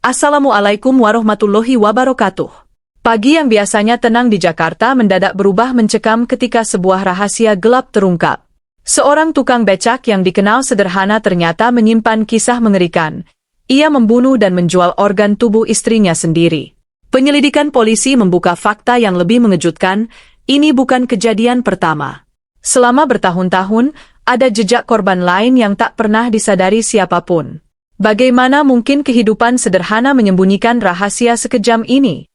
Assalamualaikum warahmatullahi wabarakatuh. Pagi yang biasanya tenang di Jakarta mendadak berubah mencekam ketika sebuah rahasia gelap terungkap. Seorang tukang becak yang dikenal sederhana ternyata menyimpan kisah mengerikan. Ia membunuh dan menjual organ tubuh istrinya sendiri. Penyelidikan polisi membuka fakta yang lebih mengejutkan. Ini bukan kejadian pertama. Selama bertahun-tahun, ada jejak korban lain yang tak pernah disadari siapapun. Bagaimana mungkin kehidupan sederhana menyembunyikan rahasia sekejam ini?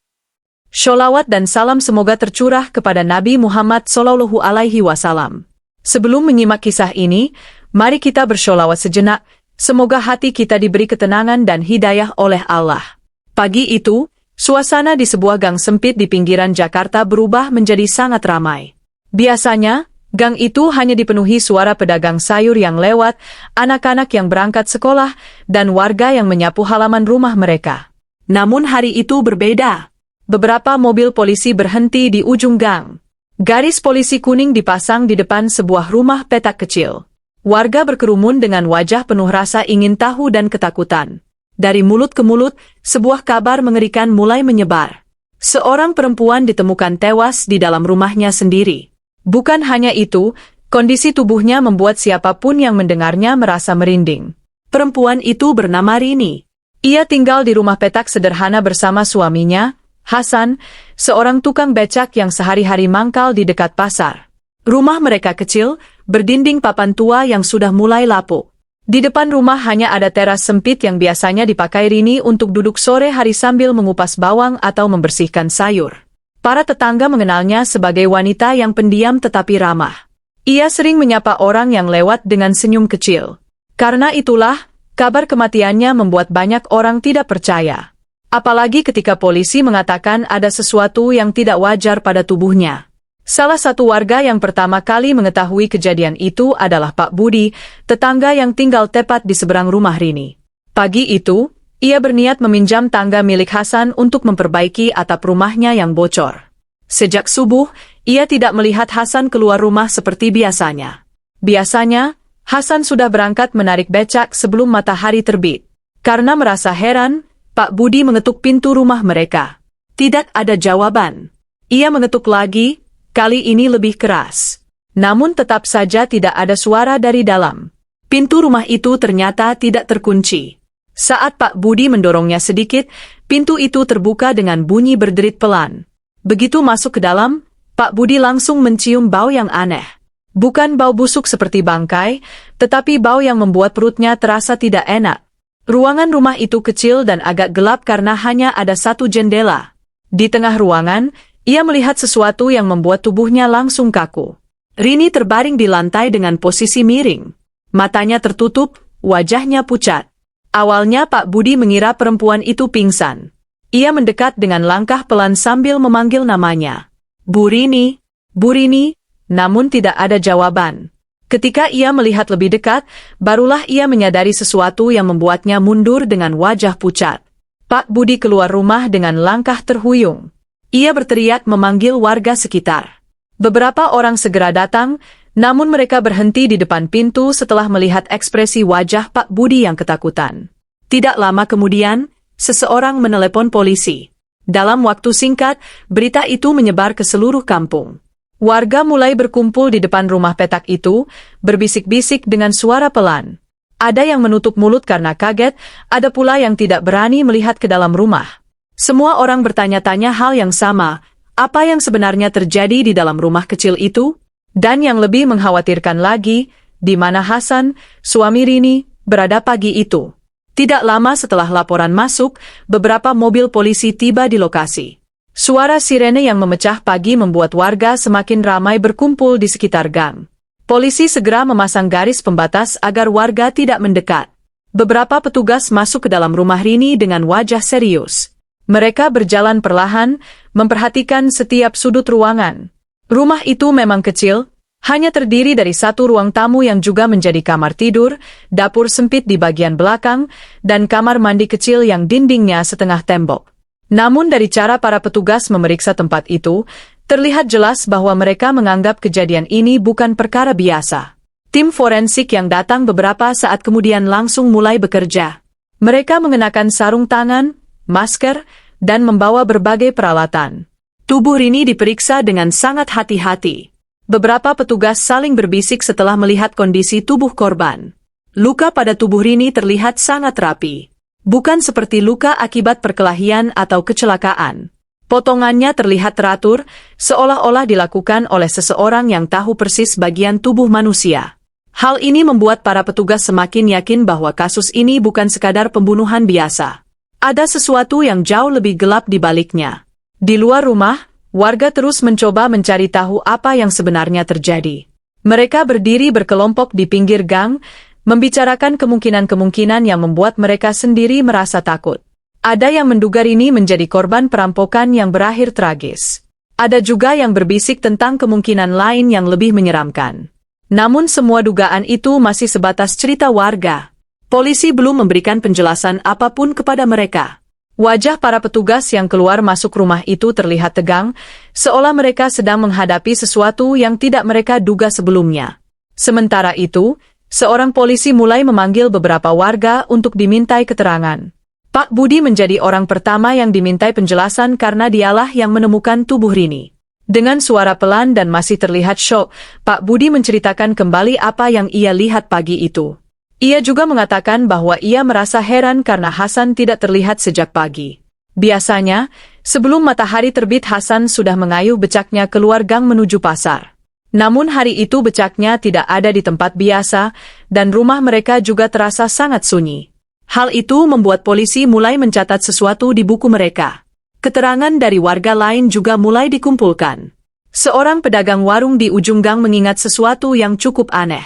Sholawat dan salam semoga tercurah kepada Nabi Muhammad SAW. Sebelum menyimak kisah ini, mari kita bersholawat sejenak. Semoga hati kita diberi ketenangan dan hidayah oleh Allah. Pagi itu, suasana di sebuah gang sempit di pinggiran Jakarta berubah menjadi sangat ramai. Biasanya, gang itu hanya dipenuhi suara pedagang sayur yang lewat, anak-anak yang berangkat sekolah, dan warga yang menyapu halaman rumah mereka. Namun hari itu berbeda. Beberapa mobil polisi berhenti di ujung gang. Garis polisi kuning dipasang di depan sebuah rumah petak kecil. Warga berkerumun dengan wajah penuh rasa ingin tahu dan ketakutan. Dari mulut ke mulut, sebuah kabar mengerikan mulai menyebar. Seorang perempuan ditemukan tewas di dalam rumahnya sendiri. Bukan hanya itu, kondisi tubuhnya membuat siapapun yang mendengarnya merasa merinding. Perempuan itu bernama Rini. Ia tinggal di rumah petak sederhana bersama suaminya, Hasan, seorang tukang becak yang sehari-hari mangkal di dekat pasar. Rumah mereka kecil, berdinding papan tua yang sudah mulai lapuk. Di depan rumah hanya ada teras sempit yang biasanya dipakai Rini untuk duduk sore hari sambil mengupas bawang atau membersihkan sayur. Para tetangga mengenalnya sebagai wanita yang pendiam tetapi ramah. Ia sering menyapa orang yang lewat dengan senyum kecil. Karena itulah, kabar kematiannya membuat banyak orang tidak percaya. Apalagi ketika polisi mengatakan ada sesuatu yang tidak wajar pada tubuhnya. Salah satu warga yang pertama kali mengetahui kejadian itu adalah Pak Budi, tetangga yang tinggal tepat di seberang rumah Rini. Pagi itu, ia berniat meminjam tangga milik Hasan untuk memperbaiki atap rumahnya yang bocor. Sejak subuh, ia tidak melihat Hasan keluar rumah seperti biasanya. Biasanya, Hasan sudah berangkat menarik becak sebelum matahari terbit. Karena merasa heran, Pak Budi mengetuk pintu rumah mereka. Tidak ada jawaban. Ia mengetuk lagi, kali ini lebih keras. Namun tetap saja tidak ada suara dari dalam. Pintu rumah itu ternyata tidak terkunci. Saat Pak Budi mendorongnya sedikit, pintu itu terbuka dengan bunyi berderit pelan. Begitu masuk ke dalam, Pak Budi langsung mencium bau yang aneh. Bukan bau busuk seperti bangkai, tetapi bau yang membuat perutnya terasa tidak enak. Ruangan rumah itu kecil dan agak gelap karena hanya ada satu jendela. Di tengah ruangan, ia melihat sesuatu yang membuat tubuhnya langsung kaku. Rini terbaring di lantai dengan posisi miring. Matanya tertutup, wajahnya pucat. Awalnya Pak Budi mengira perempuan itu pingsan. Ia mendekat dengan langkah pelan sambil memanggil namanya. Bu Rini, Bu Rini, namun tidak ada jawaban. Ketika ia melihat lebih dekat, barulah ia menyadari sesuatu yang membuatnya mundur dengan wajah pucat. Pak Budi keluar rumah dengan langkah terhuyung. Ia berteriak memanggil warga sekitar. Beberapa orang segera datang, namun mereka berhenti di depan pintu setelah melihat ekspresi wajah Pak Budi yang ketakutan. Tidak lama kemudian, seseorang menelepon polisi. Dalam waktu singkat, berita itu menyebar ke seluruh kampung. Warga mulai berkumpul di depan rumah petak itu, berbisik-bisik dengan suara pelan. Ada yang menutup mulut karena kaget, ada pula yang tidak berani melihat ke dalam rumah. Semua orang bertanya-tanya hal yang sama, apa yang sebenarnya terjadi di dalam rumah kecil itu? Dan yang lebih mengkhawatirkan lagi, di mana Hasan, suami Rini, berada pagi itu. Tidak lama setelah laporan masuk, beberapa mobil polisi tiba di lokasi. Suara sirene yang memecah pagi membuat warga semakin ramai berkumpul di sekitar gang. Polisi segera memasang garis pembatas agar warga tidak mendekat. Beberapa petugas masuk ke dalam rumah Rini dengan wajah serius. Mereka berjalan perlahan, memperhatikan setiap sudut ruangan. Rumah itu memang kecil, hanya terdiri dari satu ruang tamu yang juga menjadi kamar tidur, dapur sempit di bagian belakang, dan kamar mandi kecil yang dindingnya setengah tembok. Namun dari cara para petugas memeriksa tempat itu, terlihat jelas bahwa mereka menganggap kejadian ini bukan perkara biasa. Tim forensik yang datang beberapa saat kemudian langsung mulai bekerja. Mereka mengenakan sarung tangan, masker, dan membawa berbagai peralatan. Tubuh Rini diperiksa dengan sangat hati-hati. Beberapa petugas saling berbisik setelah melihat kondisi tubuh korban. Luka pada tubuh Rini terlihat sangat rapi. Bukan seperti luka akibat perkelahian atau kecelakaan. Potongannya terlihat teratur, seolah-olah dilakukan oleh seseorang yang tahu persis bagian tubuh manusia. Hal ini membuat para petugas semakin yakin bahwa kasus ini bukan sekadar pembunuhan biasa. Ada sesuatu yang jauh lebih gelap di baliknya. Di luar rumah, warga terus mencoba mencari tahu apa yang sebenarnya terjadi. Mereka berdiri berkelompok di pinggir gang, membicarakan kemungkinan-kemungkinan yang membuat mereka sendiri merasa takut. Ada yang menduga Rini menjadi korban perampokan yang berakhir tragis. Ada juga yang berbisik tentang kemungkinan lain yang lebih menyeramkan. Namun semua dugaan itu masih sebatas cerita warga. Polisi belum memberikan penjelasan apapun kepada mereka. Wajah para petugas yang keluar masuk rumah itu terlihat tegang, seolah mereka sedang menghadapi sesuatu yang tidak mereka duga sebelumnya. Sementara itu, seorang polisi mulai memanggil beberapa warga untuk dimintai keterangan. Pak Budi menjadi orang pertama yang dimintai penjelasan karena dialah yang menemukan tubuh Rini. Dengan suara pelan dan masih terlihat syok, Pak Budi menceritakan kembali apa yang ia lihat pagi itu. Ia juga mengatakan bahwa ia merasa heran karena Hasan tidak terlihat sejak pagi. Biasanya, sebelum matahari terbit Hasan sudah mengayuh becaknya keluar gang menuju pasar. Namun hari itu becaknya tidak ada di tempat biasa, dan rumah mereka juga terasa sangat sunyi. Hal itu membuat polisi mulai mencatat sesuatu di buku mereka. Keterangan dari warga lain juga mulai dikumpulkan. Seorang pedagang warung di ujung gang mengingat sesuatu yang cukup aneh.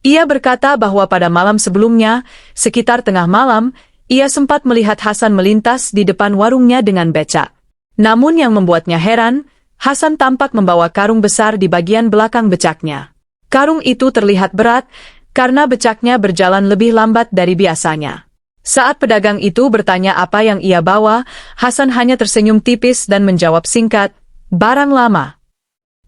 Ia berkata bahwa pada malam sebelumnya, sekitar tengah malam, ia sempat melihat Hasan melintas di depan warungnya dengan becak. Namun yang membuatnya heran, Hasan tampak membawa karung besar di bagian belakang becaknya. Karung itu terlihat berat, karena becaknya berjalan lebih lambat dari biasanya. Saat pedagang itu bertanya apa yang ia bawa, Hasan hanya tersenyum tipis dan menjawab singkat, "Barang lama."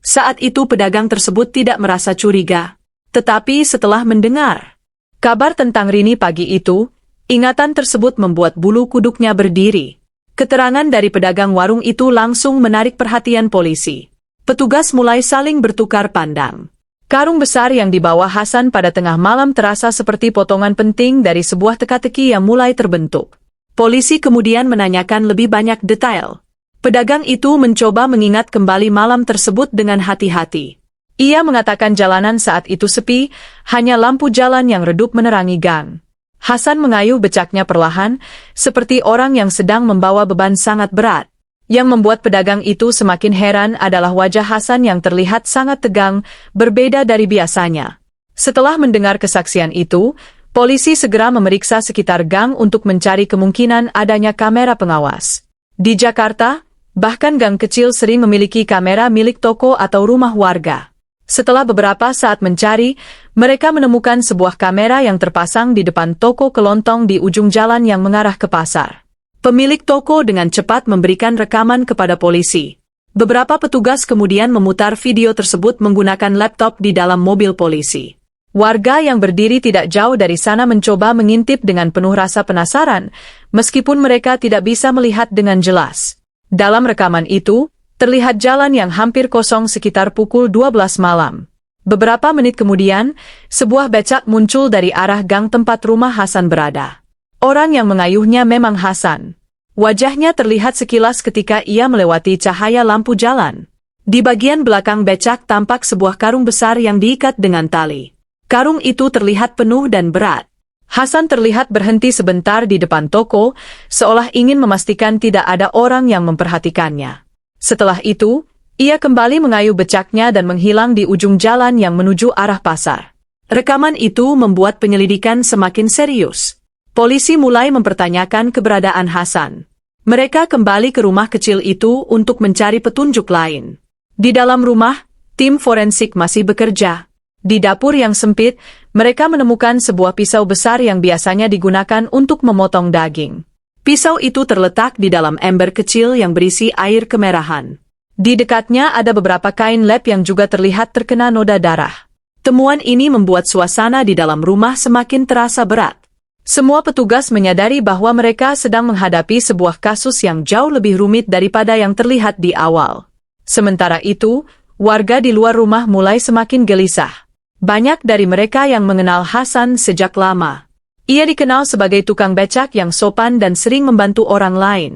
Saat itu pedagang tersebut tidak merasa curiga. Tetapi setelah mendengar kabar tentang Rini pagi itu, ingatan tersebut membuat bulu kuduknya berdiri. Keterangan dari pedagang warung itu langsung menarik perhatian polisi. Petugas mulai saling bertukar pandang. Karung besar yang dibawa Hasan pada tengah malam terasa seperti potongan penting dari sebuah teka-teki yang mulai terbentuk. Polisi kemudian menanyakan lebih banyak detail. Pedagang itu mencoba mengingat kembali malam tersebut dengan hati-hati. Ia mengatakan jalanan saat itu sepi, hanya lampu jalan yang redup menerangi gang. Hasan mengayuh becaknya perlahan, seperti orang yang sedang membawa beban sangat berat. Yang membuat pedagang itu semakin heran adalah wajah Hasan yang terlihat sangat tegang, berbeda dari biasanya. Setelah mendengar kesaksian itu, polisi segera memeriksa sekitar gang untuk mencari kemungkinan adanya kamera pengawas. Di Jakarta, bahkan gang kecil sering memiliki kamera milik toko atau rumah warga. Setelah beberapa saat mencari, mereka menemukan sebuah kamera yang terpasang di depan toko kelontong di ujung jalan yang mengarah ke pasar. Pemilik toko dengan cepat memberikan rekaman kepada polisi. Beberapa petugas kemudian memutar video tersebut menggunakan laptop di dalam mobil polisi. Warga yang berdiri tidak jauh dari sana mencoba mengintip dengan penuh rasa penasaran, meskipun mereka tidak bisa melihat dengan jelas. Dalam rekaman itu, terlihat jalan yang hampir kosong sekitar pukul 12 malam. Beberapa menit kemudian, sebuah becak muncul dari arah gang tempat rumah Hasan berada. Orang yang mengayuhnya memang Hasan. Wajahnya terlihat sekilas ketika ia melewati cahaya lampu jalan. Di bagian belakang becak tampak sebuah karung besar yang diikat dengan tali. Karung itu terlihat penuh dan berat. Hasan terlihat berhenti sebentar di depan toko, seolah ingin memastikan tidak ada orang yang memperhatikannya. Setelah itu, ia kembali mengayuh becaknya dan menghilang di ujung jalan yang menuju arah pasar. Rekaman itu membuat penyelidikan semakin serius. Polisi mulai mempertanyakan keberadaan Hasan. Mereka kembali ke rumah kecil itu untuk mencari petunjuk lain. Di dalam rumah, tim forensik masih bekerja. Di dapur yang sempit, mereka menemukan sebuah pisau besar yang biasanya digunakan untuk memotong daging. Pisau itu terletak di dalam ember kecil yang berisi air kemerahan. Di dekatnya ada beberapa kain lap yang juga terlihat terkena noda darah. Temuan ini membuat suasana di dalam rumah semakin terasa berat. Semua petugas menyadari bahwa mereka sedang menghadapi sebuah kasus yang jauh lebih rumit daripada yang terlihat di awal. Sementara itu, warga di luar rumah mulai semakin gelisah. Banyak dari mereka yang mengenal Hasan sejak lama. Ia dikenal sebagai tukang becak yang sopan dan sering membantu orang lain.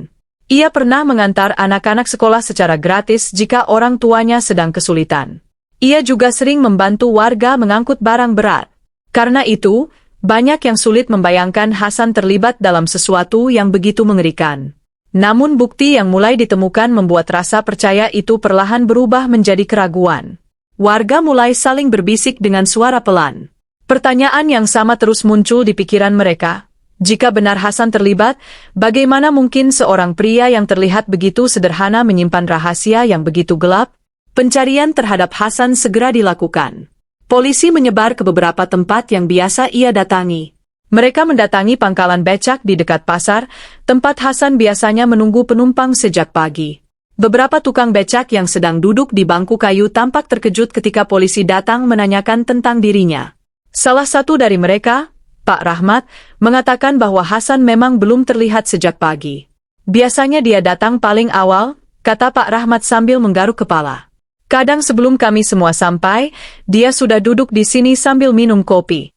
Ia pernah mengantar anak-anak sekolah secara gratis jika orang tuanya sedang kesulitan. Ia juga sering membantu warga mengangkut barang berat. Karena itu, banyak yang sulit membayangkan Hasan terlibat dalam sesuatu yang begitu mengerikan. Namun bukti yang mulai ditemukan membuat rasa percaya itu perlahan berubah menjadi keraguan. Warga mulai saling berbisik dengan suara pelan. Pertanyaan yang sama terus muncul di pikiran mereka. Jika benar Hasan terlibat, bagaimana mungkin seorang pria yang terlihat begitu sederhana menyimpan rahasia yang begitu gelap? Pencarian terhadap Hasan segera dilakukan. Polisi menyebar ke beberapa tempat yang biasa ia datangi. Mereka mendatangi pangkalan becak di dekat pasar, tempat Hasan biasanya menunggu penumpang sejak pagi. Beberapa tukang becak yang sedang duduk di bangku kayu tampak terkejut ketika polisi datang menanyakan tentang dirinya. Salah satu dari mereka, Pak Rahmat, mengatakan bahwa Hasan memang belum terlihat sejak pagi. Biasanya dia datang paling awal, kata Pak Rahmat sambil menggaruk kepala. Kadang sebelum kami semua sampai, dia sudah duduk di sini sambil minum kopi.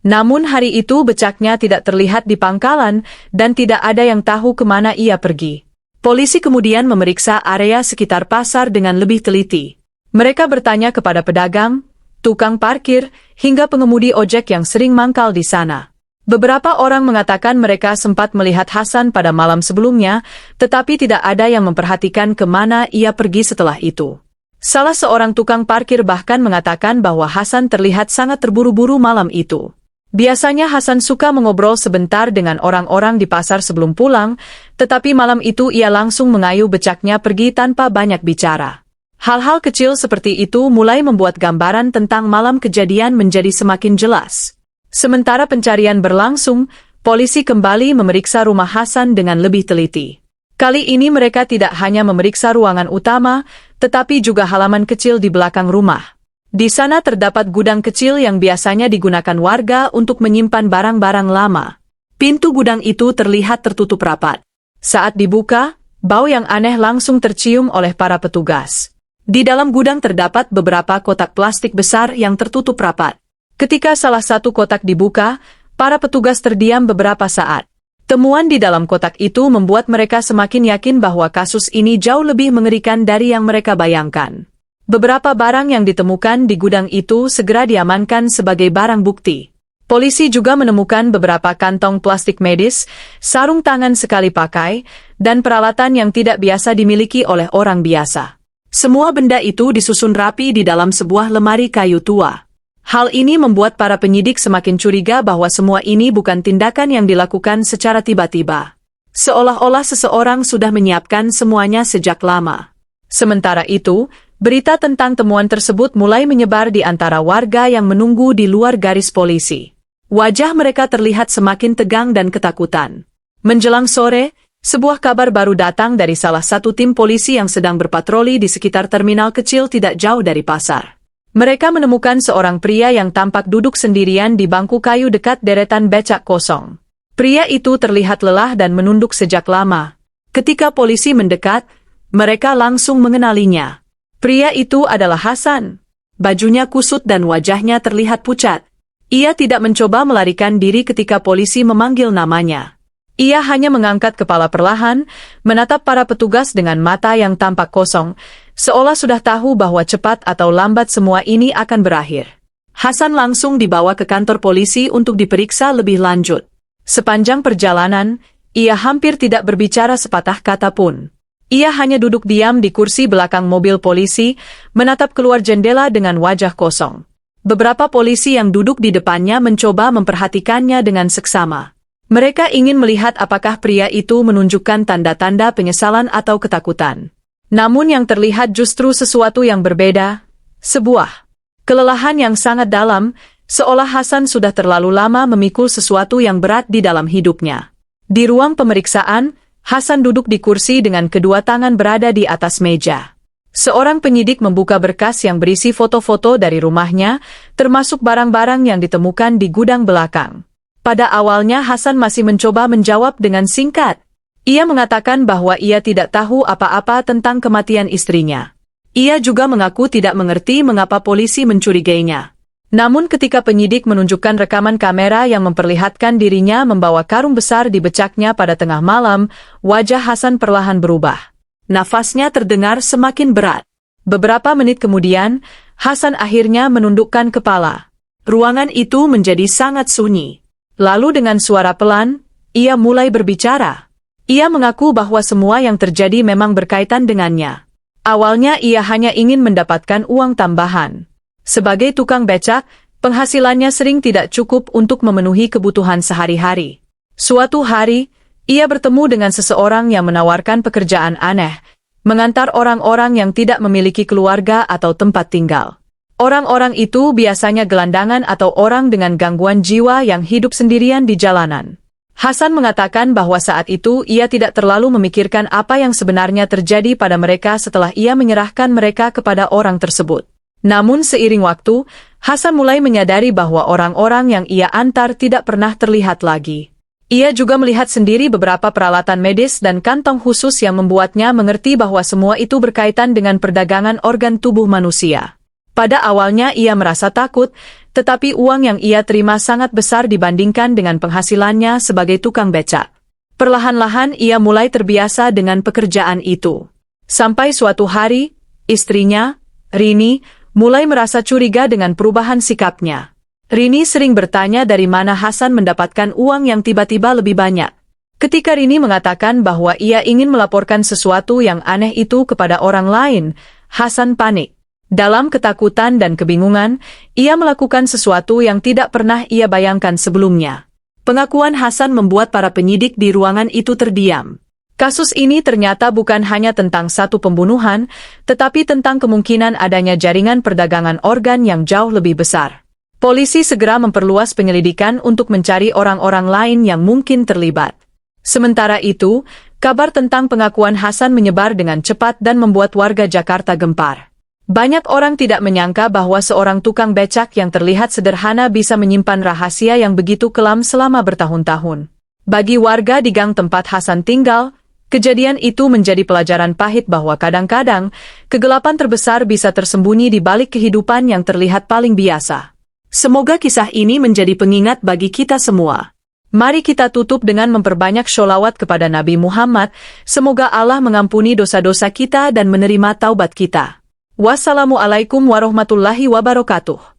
Namun hari itu becaknya tidak terlihat di pangkalan, dan tidak ada yang tahu kemana ia pergi. Polisi kemudian memeriksa area sekitar pasar dengan lebih teliti. Mereka bertanya kepada pedagang, tukang parkir, hingga pengemudi ojek yang sering mangkal di sana. Beberapa orang mengatakan mereka sempat melihat Hasan pada malam sebelumnya, tetapi tidak ada yang memperhatikan kemana ia pergi setelah itu. Salah seorang tukang parkir bahkan mengatakan bahwa Hasan terlihat sangat terburu-buru malam itu. Biasanya Hasan suka mengobrol sebentar dengan orang-orang di pasar sebelum pulang, tetapi malam itu ia langsung mengayuh becaknya pergi tanpa banyak bicara. Hal-hal kecil seperti itu mulai membuat gambaran tentang malam kejadian menjadi semakin jelas. Sementara pencarian berlangsung, polisi kembali memeriksa rumah Hasan dengan lebih teliti. Kali ini mereka tidak hanya memeriksa ruangan utama, tetapi juga halaman kecil di belakang rumah. Di sana terdapat gudang kecil yang biasanya digunakan warga untuk menyimpan barang-barang lama. Pintu gudang itu terlihat tertutup rapat. Saat dibuka, bau yang aneh langsung tercium oleh para petugas. Di dalam gudang terdapat beberapa kotak plastik besar yang tertutup rapat. Ketika salah satu kotak dibuka, para petugas terdiam beberapa saat. Temuan di dalam kotak itu membuat mereka semakin yakin bahwa kasus ini jauh lebih mengerikan dari yang mereka bayangkan. Beberapa barang yang ditemukan di gudang itu segera diamankan sebagai barang bukti. Polisi juga menemukan beberapa kantong plastik medis, sarung tangan sekali pakai, dan peralatan yang tidak biasa dimiliki oleh orang biasa. Semua benda itu disusun rapi di dalam sebuah lemari kayu tua. Hal ini membuat para penyidik semakin curiga bahwa semua ini bukan tindakan yang dilakukan secara tiba-tiba. Seolah-olah seseorang sudah menyiapkan semuanya sejak lama. Sementara itu, berita tentang temuan tersebut mulai menyebar di antara warga yang menunggu di luar garis polisi. Wajah mereka terlihat semakin tegang dan ketakutan. Menjelang sore, sebuah kabar baru datang dari salah satu tim polisi yang sedang berpatroli di sekitar terminal kecil tidak jauh dari pasar. Mereka menemukan seorang pria yang tampak duduk sendirian di bangku kayu dekat deretan becak kosong. Pria itu terlihat lelah dan menunduk sejak lama. Ketika polisi mendekat, mereka langsung mengenalinya. Pria itu adalah Hasan. Bajunya kusut dan wajahnya terlihat pucat. Ia tidak mencoba melarikan diri ketika polisi memanggil namanya. Ia hanya mengangkat kepala perlahan, menatap para petugas dengan mata yang tampak kosong, seolah sudah tahu bahwa cepat atau lambat semua ini akan berakhir. Hasan langsung dibawa ke kantor polisi untuk diperiksa lebih lanjut. Sepanjang perjalanan, ia hampir tidak berbicara sepatah kata pun. Ia hanya duduk diam di kursi belakang mobil polisi, menatap keluar jendela dengan wajah kosong. Beberapa polisi yang duduk di depannya mencoba memperhatikannya dengan seksama. Mereka ingin melihat apakah pria itu menunjukkan tanda-tanda penyesalan atau ketakutan. Namun yang terlihat justru sesuatu yang berbeda, sebuah kelelahan yang sangat dalam, seolah Hasan sudah terlalu lama memikul sesuatu yang berat di dalam hidupnya. Di ruang pemeriksaan, Hasan duduk di kursi dengan kedua tangan berada di atas meja. Seorang penyidik membuka berkas yang berisi foto-foto dari rumahnya, termasuk barang-barang yang ditemukan di gudang belakang. Pada awalnya Hasan masih mencoba menjawab dengan singkat. Ia mengatakan bahwa ia tidak tahu apa-apa tentang kematian istrinya. Ia juga mengaku tidak mengerti mengapa polisi mencurigainya. Namun ketika penyidik menunjukkan rekaman kamera yang memperlihatkan dirinya membawa karung besar di becaknya pada tengah malam, wajah Hasan perlahan berubah. Nafasnya terdengar semakin berat. Beberapa menit kemudian, Hasan akhirnya menundukkan kepala. Ruangan itu menjadi sangat sunyi. Lalu dengan suara pelan, ia mulai berbicara. Ia mengaku bahwa semua yang terjadi memang berkaitan dengannya. Awalnya ia hanya ingin mendapatkan uang tambahan. Sebagai tukang becak, penghasilannya sering tidak cukup untuk memenuhi kebutuhan sehari-hari. Suatu hari, ia bertemu dengan seseorang yang menawarkan pekerjaan aneh, mengantar orang-orang yang tidak memiliki keluarga atau tempat tinggal. Orang-orang itu biasanya gelandangan atau orang dengan gangguan jiwa yang hidup sendirian di jalanan. Hasan mengatakan bahwa saat itu ia tidak terlalu memikirkan apa yang sebenarnya terjadi pada mereka setelah ia menyerahkan mereka kepada orang tersebut. Namun seiring waktu, Hasan mulai menyadari bahwa orang-orang yang ia antar tidak pernah terlihat lagi. Ia juga melihat sendiri beberapa peralatan medis dan kantong khusus yang membuatnya mengerti bahwa semua itu berkaitan dengan perdagangan organ tubuh manusia. Pada awalnya ia merasa takut, tetapi uang yang ia terima sangat besar dibandingkan dengan penghasilannya sebagai tukang becak. Perlahan-lahan ia mulai terbiasa dengan pekerjaan itu. Sampai suatu hari, istrinya, Rini, mulai merasa curiga dengan perubahan sikapnya. Rini sering bertanya dari mana Hasan mendapatkan uang yang tiba-tiba lebih banyak. Ketika Rini mengatakan bahwa ia ingin melaporkan sesuatu yang aneh itu kepada orang lain, Hasan panik. Dalam ketakutan dan kebingungan, ia melakukan sesuatu yang tidak pernah ia bayangkan sebelumnya. Pengakuan Hasan membuat para penyidik di ruangan itu terdiam. Kasus ini ternyata bukan hanya tentang satu pembunuhan, tetapi tentang kemungkinan adanya jaringan perdagangan organ yang jauh lebih besar. Polisi segera memperluas penyelidikan untuk mencari orang-orang lain yang mungkin terlibat. Sementara itu, kabar tentang pengakuan Hasan menyebar dengan cepat dan membuat warga Jakarta gempar. Banyak orang tidak menyangka bahwa seorang tukang becak yang terlihat sederhana bisa menyimpan rahasia yang begitu kelam selama bertahun-tahun. Bagi warga di gang tempat Hasan tinggal, kejadian itu menjadi pelajaran pahit bahwa kadang-kadang, kegelapan terbesar bisa tersembunyi di balik kehidupan yang terlihat paling biasa. Semoga kisah ini menjadi pengingat bagi kita semua. Mari kita tutup dengan memperbanyak sholawat kepada Nabi Muhammad, semoga Allah mengampuni dosa-dosa kita dan menerima taubat kita. Wassalamualaikum warahmatullahi wabarakatuh.